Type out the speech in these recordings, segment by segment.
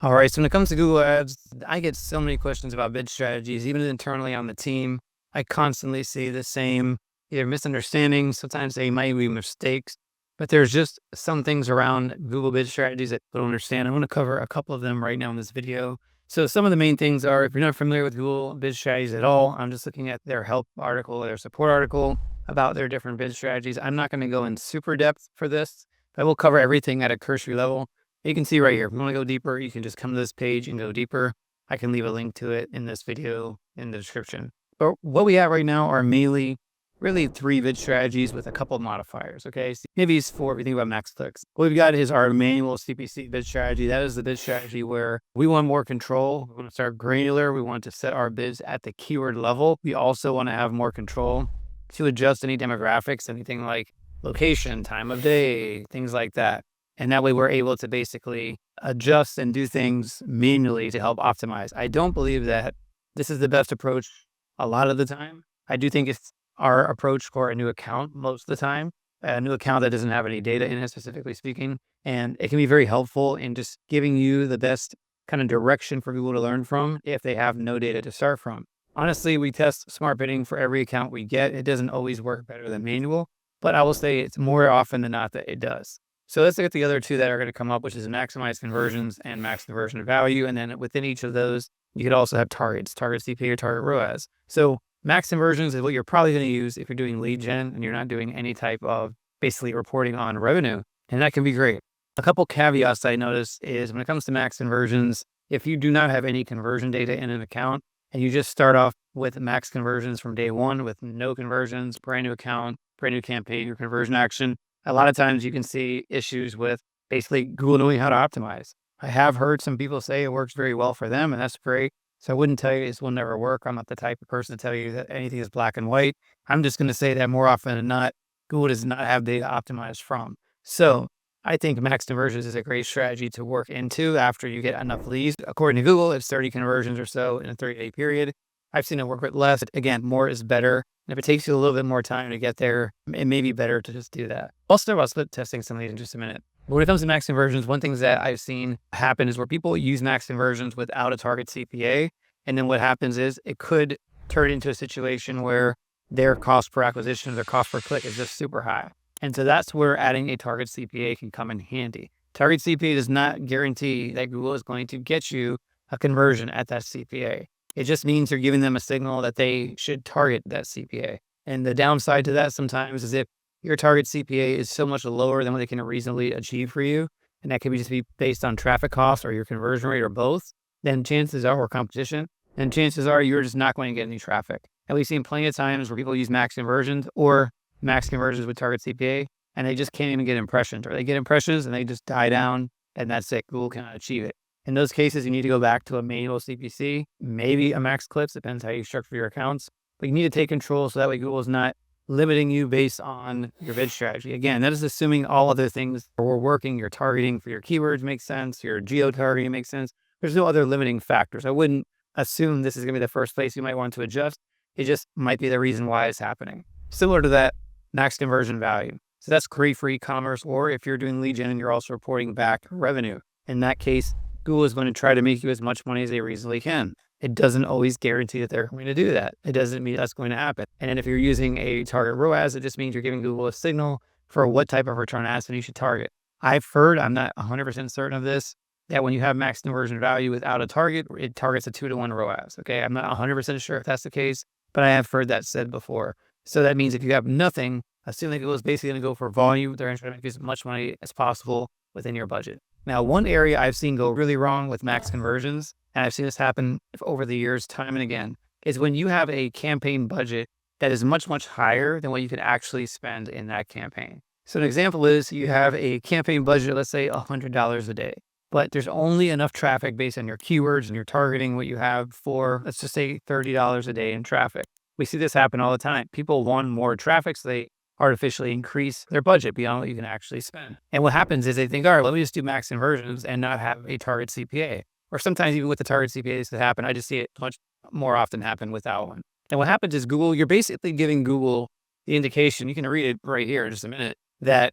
All right. So when it comes to Google Ads, I get so many questions about bid strategies, even internally on the team. I constantly see the same either misunderstandings, sometimes they might be mistakes, but there's just some things around Google bid strategies that people don't understand. I want to cover a couple of them right now in this video. So some of the main things are, if you're not familiar with Google bid strategies at all, I'm just looking at their help article, their support article about their different bid strategies. I'm not going to go in super depth for this. I will cover everything at a cursory level. You can see right here, if you want to go deeper, you can just come to this page and go deeper. I can leave a link to it in this video in the description. But what we have right now are mainly really 3 bid strategies with a couple of modifiers. Okay, so maybe it's 4 if you think about max clicks. What we've got is our manual CPC bid strategy. That is the bid strategy where we want more control. We want to start granular. We want to set our bids at the keyword level. We also want to have more control to adjust any demographics, anything like location, time of day, things like that. And that way we're able to basically adjust and do things manually to help optimize. I don't believe that this is the best approach a lot of the time. I do think it's our approach for a new account most of the time, a new account that doesn't have any data in it, specifically speaking. And it can be very helpful in just giving you the best kind of direction for Google to learn from if they have no data to start from. Honestly, we test smart bidding for every account we get. It doesn't always work better than manual, but I will say it's more often than not that it does. So let's look at the other 2 that are going to come up, which is maximize conversions and max conversion value. And then within each of those, you could also have targets, target CPA or target ROAS. So max conversions is what you're probably going to use if you're doing lead gen and you're not doing any type of basically reporting on revenue. And that can be great. A couple caveats I notice is when it comes to max conversions, if you do not have any conversion data in an account and you just start off with max conversions from day 1 with no conversions, brand new account, brand new campaign or conversion action, a lot of times you can see issues with basically Google knowing how to optimize. I have heard some people say it works very well for them, and that's great. So I wouldn't tell you this will never work. I'm not the type of person to tell you that anything is black and white. I'm just going to say that more often than not, Google does not have data optimized from. So I think max conversions is a great strategy to work into after you get enough leads. According to Google, it's 30 conversions or so in a 30-day period. I've seen it work with less. Again, more is better. And if it takes you a little bit more time to get there, it may be better to just do that. I'll start about split testing some of these in just a minute. But when it comes to max conversions, one thing that I've seen happen is where people use max conversions without a target CPA. And then what happens is it could turn into a situation where their cost per acquisition, their cost per click is just super high. And so that's where adding a target CPA can come in handy. Target CPA does not guarantee that Google is going to get you a conversion at that CPA. It just means you're giving them a signal that they should target that CPA. And the downside to that sometimes is if your target CPA is so much lower than what they can reasonably achieve for you, and that could just be based on traffic costs or your conversion rate or both, then chances are, or competition, then chances are you're just not going to get any traffic. And we've seen plenty of times where people use max conversions or max conversions with target CPA, and they just can't even get impressions, or they get impressions and they just die down, and that's it. Google cannot achieve it. In those cases, you need to go back to a manual CPC, maybe a max clips, depends how you structure your accounts. But you need to take control so that way Google is not limiting you based on your bid strategy. Again, that is assuming all other things were working, your targeting for your keywords makes sense, your geo-targeting makes sense. There's no other limiting factors. I wouldn't assume this is going to be the first place you might want to adjust. It just might be the reason why it's happening. Similar to that, max conversion value. So that's great for e-commerce, or if you're doing lead gen and you're also reporting back revenue. In that case, Google is going to try to make you as much money as they reasonably can. It doesn't always guarantee that they're going to do that. It doesn't mean that's going to happen. And then if you're using a target ROAS, it just means you're giving Google a signal for what type of return on asset you should target. I've heard, I'm not 100% certain of this, that when you have max conversion value without a target, it targets a 2-to-1 ROAS. Okay, I'm not 100% sure if that's the case, but I have heard that said before. So that means if you have nothing, assuming Google is basically going to go for volume, they're going to try to make as much money as possible within your budget. Now, one area I've seen go really wrong with max conversions, and I've seen this happen over the years time and again, is when you have a campaign budget that is much, much higher than what you can actually spend in that campaign. So an example is you have a campaign budget, let's say $100 a day, but there's only enough traffic based on your keywords and your targeting, what you have for, let's just say $30 a day in traffic. We see this happen all the time. People want more traffic, so they artificially increase their budget beyond what you can actually spend. And what happens is they think, all right, let me just do max conversions and not have a target CPA. Or sometimes even with the target CPAs that happen, I just see it much more often happen without one. And what happens is Google, you're basically giving Google the indication, you can read it right here in just a minute, that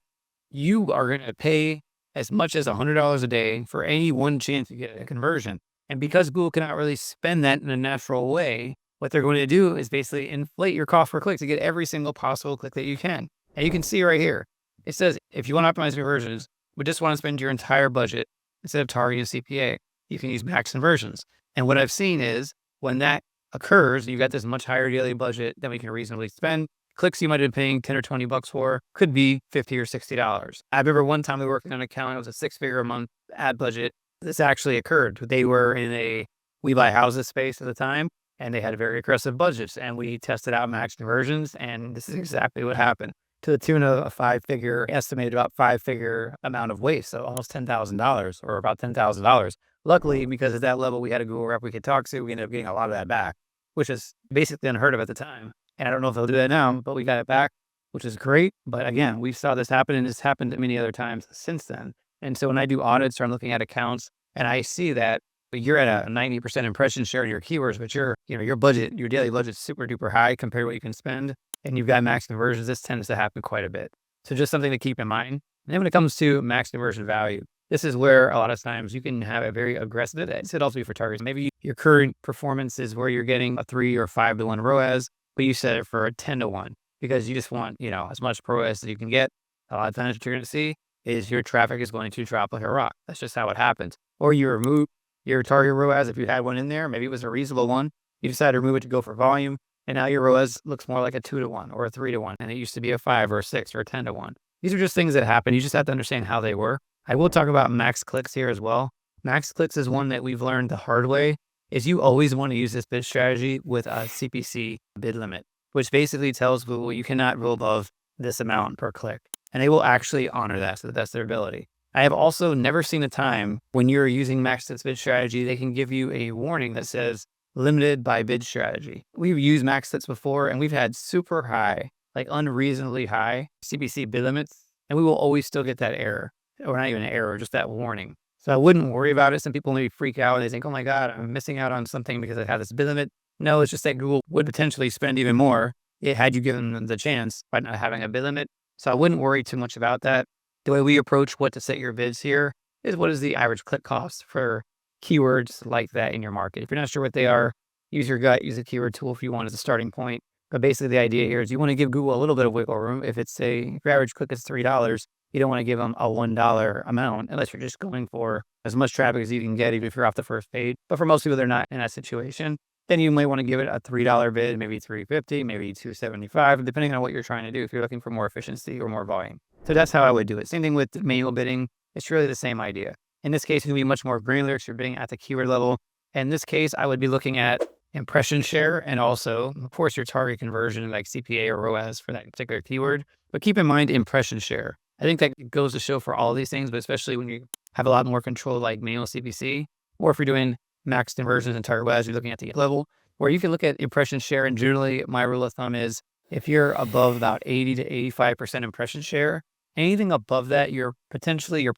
you are going to pay as much as $100 a day for any one chance you get a conversion. And because Google cannot really spend that in a natural way, what they're going to do is basically inflate your cost per click to get every single possible click that you can. And you can see right here, it says, if you want to optimize conversions, but just want to spend your entire budget instead of targeting CPA, you can use max conversions. And what I've seen is when that occurs, you've got this much higher daily budget than we can reasonably spend. Clicks you might have been paying 10 or 20 bucks for could be $50 or $60. I remember one time we worked on an account, it was a 6-figure a month ad budget. This actually occurred. They were in a We Buy Houses space at the time, and they had very aggressive budgets. And we tested out max conversions, and this is exactly what happened, to the tune of a 5-figure, estimated about 5-figure amount of waste. So almost $10,000 or about $10,000. Luckily, because at that level, we had a Google rep we could talk to. We ended up getting a lot of that back, which is basically unheard of at the time. And I don't know if they'll do that now, but we got it back, which is great. But again, we saw this happen, and it's happened many other times since then. And so when I do audits or I'm looking at accounts and I see that you're at a 90% impression share in your keywords, but your budget, your daily budget is super duper high compared to what you can spend, and you've got max conversions, this tends to happen quite a bit. So just something to keep in mind. And then when it comes to max conversion value, this is where a lot of times you can have a very aggressive, it could also be for targets. Maybe your current performance is where you're getting a 3 or 5 to 1 ROAS, but you set it for a 10 to 1 because you just want, as much ROAS as you can get. A lot of times what you're going to see is your traffic is going to drop like a rock. That's just how it happens. Or you remove your target ROAS. If you had one in there, maybe it was a reasonable one. You decide to remove it to go for volume. And now your ROAS looks more like a 2 to 1 or a 3 to 1. And it used to be a 5 or a 6 or a 10 to 1. These are just things that happen. You just have to understand how they work. I will talk about max clicks here as well. Max clicks is one that we've learned the hard way, is you always want to use this bid strategy with a CPC bid limit, which basically tells Google you cannot go above this amount per click. And they will actually honor that to the best of their ability. I have also never seen a time when you're using max click bid strategy, they can give you a warning that says limited by bid strategy. We've used max clicks before and we've had super high, like unreasonably high CPC bid limits, and we will always still get that error, or not even an error, just that warning. So I wouldn't worry about it. Some people maybe freak out and they think, oh my God, I'm missing out on something because I have this bid limit. No, it's just that Google would potentially spend even more had you given them the chance by not having a bid limit. So I wouldn't worry too much about that. The way we approach what to set your bids here is what is the average click cost for keywords like that in your market. If you're not sure what they are, use your gut, use a keyword tool if you want as a starting point. But basically the idea here is you want to give Google a little bit of wiggle room. If your average click is $3, you don't want to give them a $1 amount unless you're just going for as much traffic as you can get, even if you're off the first page. But for most people, they're not in that situation. Then you might want to give it a $3 bid, maybe $3.50, maybe $2.75, depending on what you're trying to do, if you're looking for more efficiency or more volume. So that's how I would do it. Same thing with manual bidding. It's really the same idea. In this case, it's going to be much more granular because you're bidding at the keyword level. In this case, I would be looking at impression share and also, of course, your target conversion like CPA or ROAS for that particular keyword. But keep in mind impression share. I think that goes to show for all of these things, but especially when you have a lot more control like manual CPC, or if you're doing max conversions and target ROAS, you're looking at the level where you can look at impression share. And generally, my rule of thumb is if you're above about 80 to 85% impression share, anything above that, you're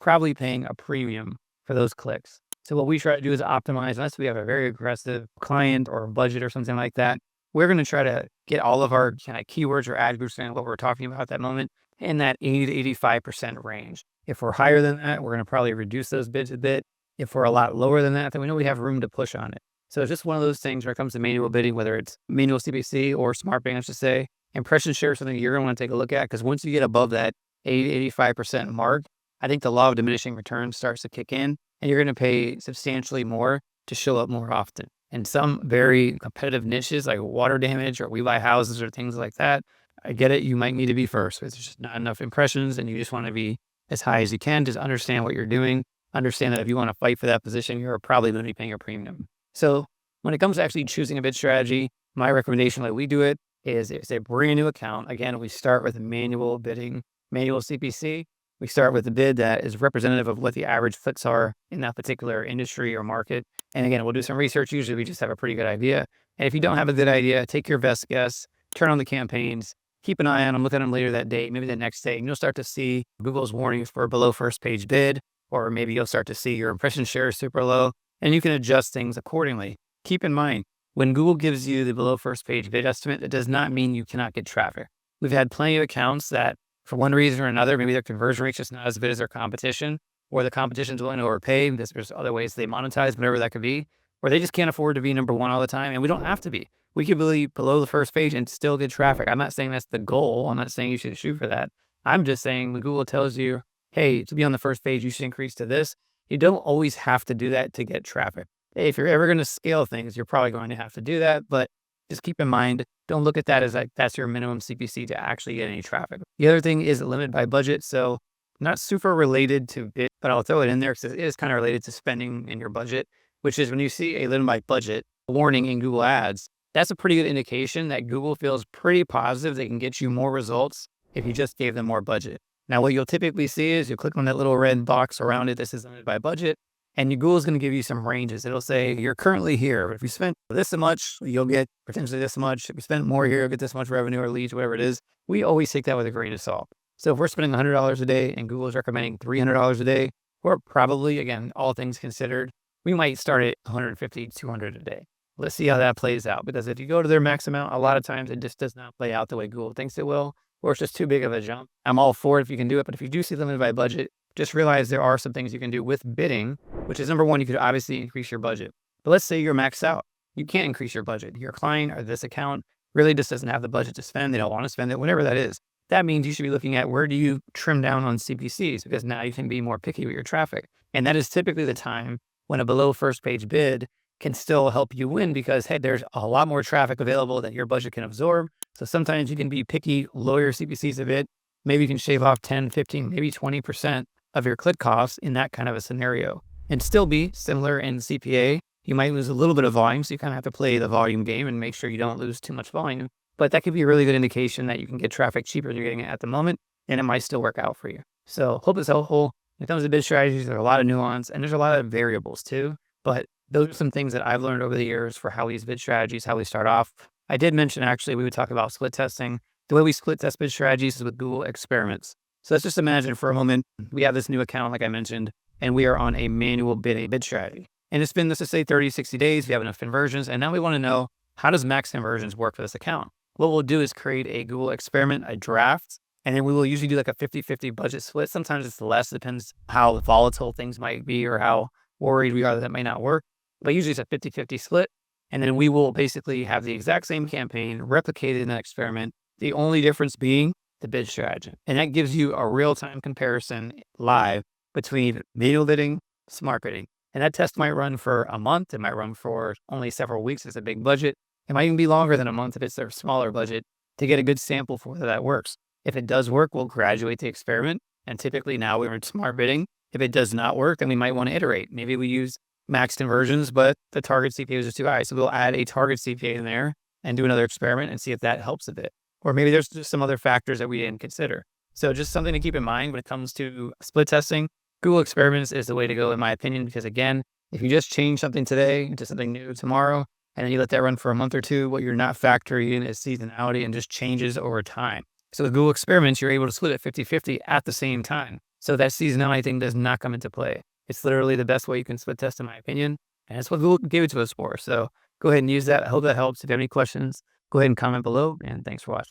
probably paying a premium for those clicks. So what we try to do is optimize, unless we have a very aggressive client or budget or something like that, we're going to try to get all of our kind of keywords or ad groups and what we're talking about at that moment in that 80 to 85% range. If we're higher than that, we're going to probably reduce those bids a bit. If we're a lot lower than that, then we know we have room to push on it. So it's just one of those things where it comes to manual bidding, whether it's manual CPC or smart bidding, I should say. Impression share is something you're going to want to take a look at, because once you get above that 80 to 85% mark, I think the law of diminishing returns starts to kick in, and you're going to pay substantially more to show up more often. And some very competitive niches like water damage or We Buy Houses or things like that, I get it. You might need to be first. It's just not enough impressions and you just want to be as high as you can. Just understand what you're doing. Understand that if you want to fight for that position, you're probably going to be paying a premium. So when it comes to actually choosing a bid strategy, my recommendation, like we do it, is it's a brand new account. Again, we start with manual bidding, manual CPC. We start with a bid that is representative of what the average clicks are in that particular industry or market. And again, we'll do some research. Usually we just have a pretty good idea. And if you don't have a good idea, take your best guess, turn on the campaigns, keep an eye on them, look at them later that day, maybe the next day, and you'll start to see Google's warnings for below first page bid, or maybe you'll start to see your impression share is super low, and you can adjust things accordingly. Keep in mind, when Google gives you the below first page bid estimate, it does not mean you cannot get traffic. We've had plenty of accounts that, for one reason or another, maybe their conversion rate's just not as good as their competition, or the competition's willing to overpay because there's other ways they monetize, whatever that could be, or they just can't afford to be number one all the time. And we don't have to be. We could be below the first page and still get traffic. I'm not saying that's the goal. I'm not saying you should shoot for that. I'm just saying when Google tells you, hey, to be on the first page, you should increase to this. You don't always have to do that to get traffic. Hey, if you're ever going to scale things, you're probably going to have to do that. But just keep in mind, don't look at that as like that's your minimum CPC to actually get any traffic. The other thing is limit by budget. So not super related to bid, but I'll throw it in there because it is kind of related to spending in your budget, which is when you see a limit by budget warning in Google Ads, that's a pretty good indication that Google feels pretty positive they can get you more results if you just gave them more budget. Now, what you'll typically see is you click on that little red box around it. This is limited by budget. And your Google's going to give you some ranges. It'll say you're currently here. If you spend this much, you'll get potentially this much. If you spend more here, you'll get this much revenue or leads, whatever it is. We always take that with a grain of salt. So if we're spending $100 a day and Google's recommending $300 a day, we're probably, again, all things considered, we might start at 150, 200 a day. Let's see how that plays out. Because if you go to their max amount, a lot of times it just does not play out the way Google thinks it will, or it's just too big of a jump. I'm all for it if you can do it. But if you do see limited by budget, just realize there are some things you can do with bidding, which is number one, you could obviously increase your budget. But let's say you're maxed out. You can't increase your budget. Your client or this account really just doesn't have the budget to spend. They don't want to spend it, whatever that is. That means you should be looking at where do you trim down on CPCs, because now you can be more picky with your traffic. And that is typically the time when a below first page bid can still help you win because, hey, there's a lot more traffic available that your budget can absorb. So sometimes you can be picky, lower your CPCs a bit. Maybe you can shave off 10, 15, maybe 20% of your click costs in that kind of a scenario and still be similar in CPA. You might lose a little bit of volume. So you kind of have to play the volume game and make sure you don't lose too much volume. But that could be a really good indication that you can get traffic cheaper than you're getting it at the moment, and it might still work out for you. So hope it's helpful. When it comes to bid strategies, there's a lot of nuance and there's a lot of variables too. But those are some things that I've learned over the years for how we use bid strategies, how we start off. I did mention actually we would talk about split testing. The way we split test bid strategies is with Google Experiments. So let's just imagine for a moment, we have this new account, like I mentioned, and we are on a manual bid strategy. And it's been, let's just say 30, 60 days. We have enough conversions. And now we want to know, how does max conversions work for this account? What we'll do is create a Google experiment, a draft, and then we will usually do like a 50-50 budget split. Sometimes it's less, depends how volatile things might be or how worried we are that it might not work. But usually it's a 50-50 split. And then we will basically have the exact same campaign replicated in that experiment. The only difference being the bid strategy. And that gives you a real-time comparison live between manual bidding, smart bidding. And that test might run for a month. It might run for only several weeks. It's a big budget. It might even be longer than a month if it's their smaller budget to get a good sample for whether that works. If it does work, we'll graduate the experiment. And typically now we're in smart bidding. If it does not work, then we might want to iterate. Maybe we use max conversions, but the target CPA is just too high. So we'll add a target CPA in there and do another experiment and see if that helps a bit. Or maybe there's just some other factors that we didn't consider. So just something to keep in mind when it comes to split testing. Google Experiments is the way to go, in my opinion, because again, if you just change something today into something new tomorrow, and then you let that run for a month or two, what you're not factoring in is seasonality and just changes over time. So with Google Experiments, you're able to split it 50-50 at the same time. So that seasonality thing does not come into play. It's literally the best way you can split test, in my opinion. And that's what Google gave it to us for. So go ahead and use that. I hope that helps. If you have any questions, go ahead and comment below. And thanks for watching.